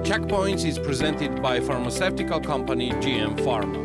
Checkpoints is presented by pharmaceutical company GM Pharma.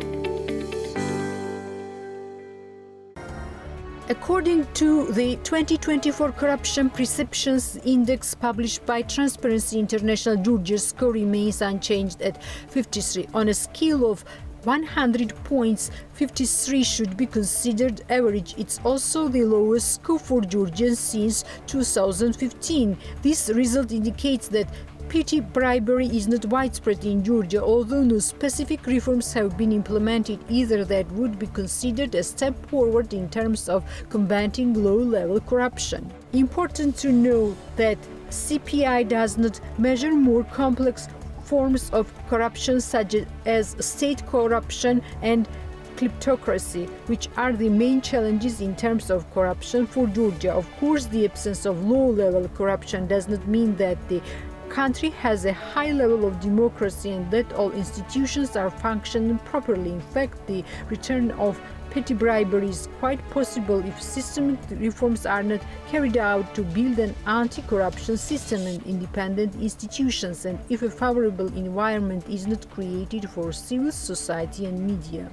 According to the 2024 Corruption Perceptions Index published by Transparency International, Georgia's score remains unchanged at 53. On a scale of 100 points, 53 should be considered average. It's also the lowest score for Georgia since 2015. This result indicates that petty bribery is not widespread in Georgia, although no specific reforms have been implemented either that would be considered a step forward in terms of combating low-level corruption. Important to note that CPI does not measure more complex forms of corruption such as state corruption and kleptocracy, which are the main challenges in terms of corruption for Georgia. Of course, the absence of low-level corruption does not mean that the country has a high level of democracy and that all institutions are functioning properly. In fact, the return of petty bribery is quite possible if systemic reforms are not carried out to build an anti-corruption system and independent institutions, and if a favorable environment is not created for civil society and media.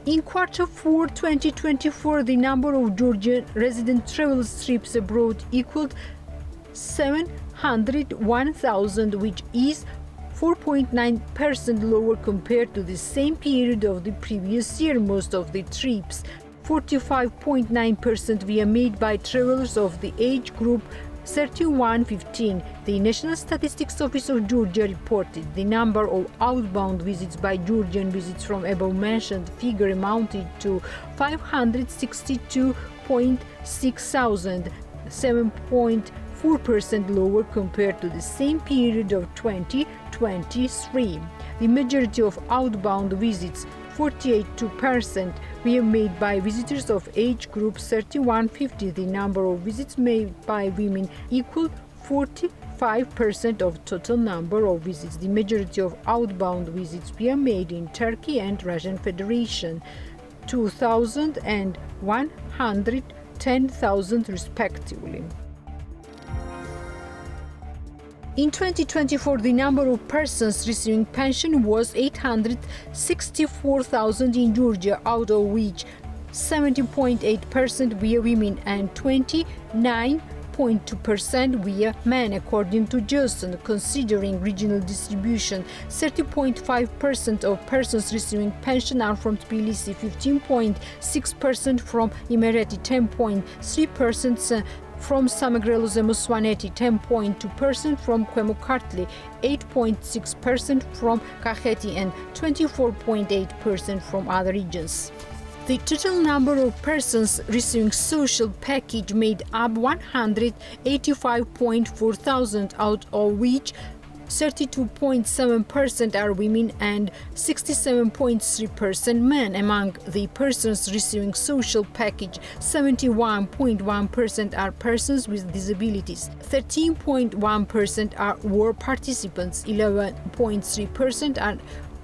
In Q4 2024, the number of Georgian resident travel trips abroad equaled 701,000, which is 4.9% lower compared to the same period of the previous year. Most of the trips, 45.9%, were made by travelers of the age group 31-15. The National Statistics Office of Georgia reported the number of outbound visits by Georgian visits from above-mentioned figure amounted to 562.6 thousand, 7.4% lower compared to the same period of 2023. The majority of outbound visits, 48.2%, were made by visitors of age group 31-50. The number of visits made by women equaled 45% of total number of visits. The majority of outbound visits were made in Turkey and Russian Federation, 2,000 and 110,000 respectively. In 2024, the number of persons receiving pension was 864,000 in Georgia, out of which 70.8% were women and 29.2% were men, according to Georgian. Considering regional distribution, 30.5% of persons receiving pension are from Tbilisi, 15.6% from Imereti, 10.3% from Samogrelos-Musvaneti, 10.2% from Kobakhidze, 8.6% from Kobakhidze, and 24.8% from other regions. The total number of persons receiving social package made up 185.4 thousand, out of which 32.7% are women and 67.3% men. Among the persons receiving social package, 71.1% are persons with disabilities, 13.1% are war participants, 11.3% are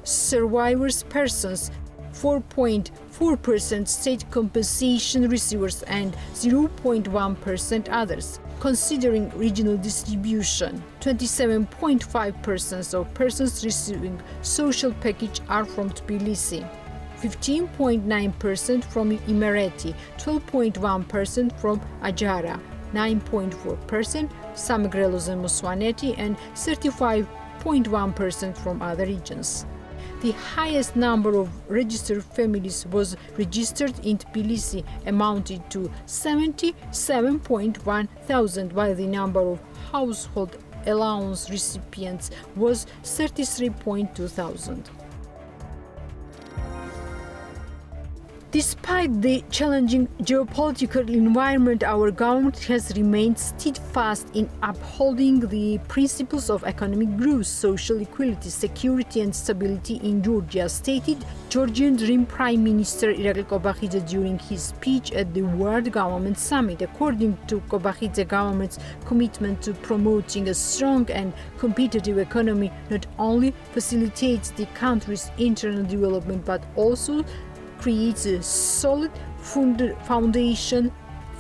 survivors persons, 4.4% state compensation receivers, and 0.1% others. Considering regional distribution, 27.5% of persons receiving social package are from Tbilisi, 15.9% from Imereti, 12.1% from Ajara, 9.4% Samogrelos-Musvaneti, and 35.1% from other regions. The highest number of registered families was registered in Tbilisi, amounted to 77.1 thousand, while the number of household allowance recipients was 33.2 thousand. Despite the challenging geopolitical environment, our government has remained steadfast in upholding the principles of economic growth, social equality, security and stability in Georgia, stated Georgian Dream Prime Minister Kobakhidze during his speech at the World Government Summit. According to Kobakhidze, government's commitment to promoting a strong and competitive economy not only facilitates the country's internal development but also creates a solid foundation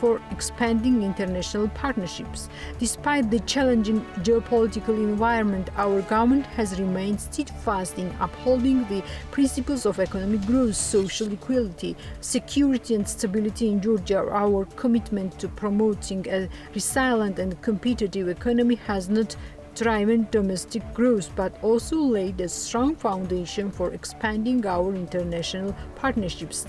for expanding international partnerships. Despite the challenging geopolitical environment, our government has remained steadfast in upholding the principles of economic growth, social equality, security and stability in Georgia. Our commitment to promoting a resilient and competitive economy has not driven domestic growth, but also laid a strong foundation for expanding our international partnerships,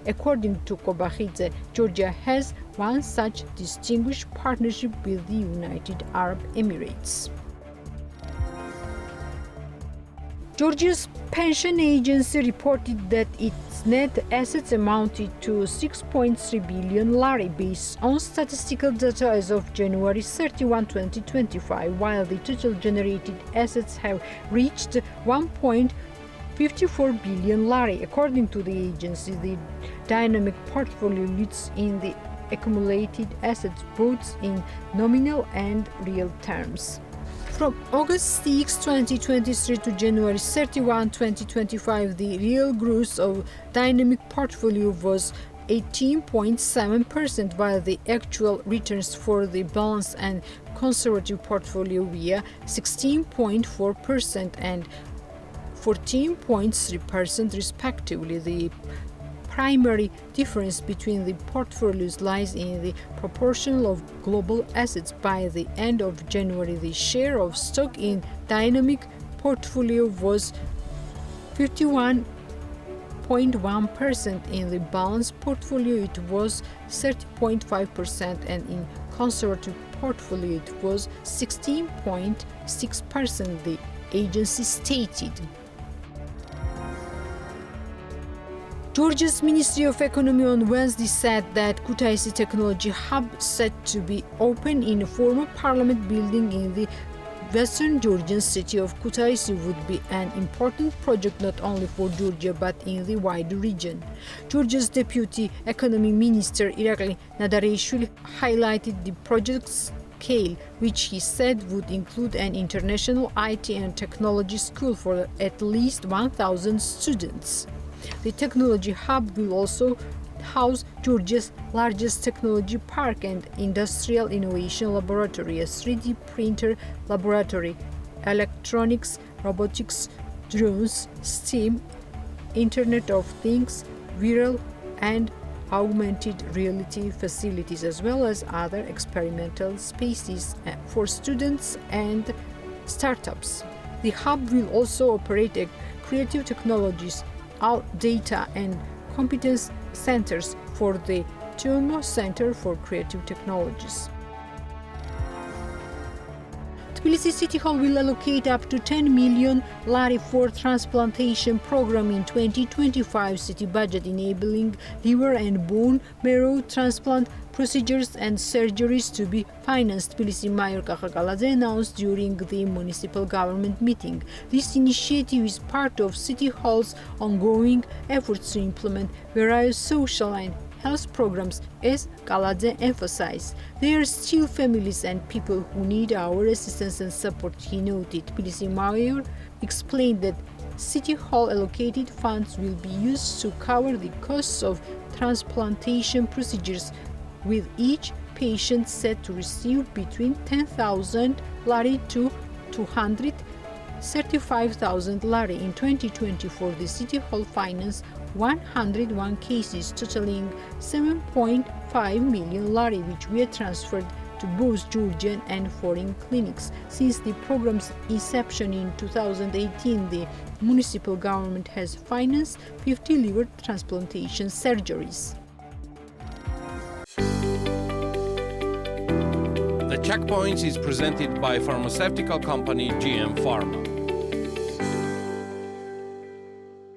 according to Kobakhidze. Georgia has one such distinguished partnership with the United Arab Emirates. Georgia's pension agency reported that its net assets amounted to 6.3 billion lari based on statistical data as of January 31, 2025, while the total generated assets have reached 1.54 billion lari. According to the agency, the dynamic portfolio leads in the accumulated assets both in nominal and real terms. From August 6, 2023 to January 31, 2025, the real growth of dynamic portfolio was 18.7%, while the actual returns for the balanced and conservative portfolio were 16.4% and 14.3% respectively. The primary difference between the portfolios lies in the proportion of global assets. By the end of January, the share of stock in dynamic portfolio was 51.1%. In the balanced portfolio, it was 30.5%, and in conservative portfolio, it was 16.6%, the agency stated. Georgia's Ministry of Economy on Wednesday said that Kutaisi Technology Hub, set to be opened in a former parliament building in the western Georgian city of Kutaisi, would be an important project not only for Georgia but in the wider region. Georgia's Deputy Economy Minister Irakli Nadarishvili highlighted the project's scale, which he said would include an international IT and technology school for at least 1,000 students. The technology hub will also house Georgia's largest technology park and industrial innovation laboratory, a 3D printer laboratory, electronics, robotics, drones, STEAM, Internet of Things, viral and augmented reality facilities, as well as other experimental spaces for students and startups. The hub will also operate a creative technologies, data and competence centers for the Tuomo Center for Creative Technologies. Tbilisi City Hall will allocate up to 10 million lari for transplantation program in 2025 city budget, enabling liver and bone marrow transplant procedures and surgeries to be financed, Tbilisi Mayor Kobakhidze announced during the municipal government meeting. This initiative is part of City Hall's ongoing efforts to implement various social and health programs, as Kobakhidze emphasized. There are still families and people who need our assistance and support, he noted. Tbilisi Mayor explained that City Hall allocated funds will be used to cover the costs of transplantation procedures, with each patient set to receive between 10,000 lari to 235,000 lari. In 2024, the City Hall financed 101 cases totaling 7.5 million lari, which were transferred to both Georgian and foreign clinics. Since the program's inception in 2018, the municipal government has financed 50 liver transplantation surgeries. The Checkpoints is presented by pharmaceutical company GM Pharma.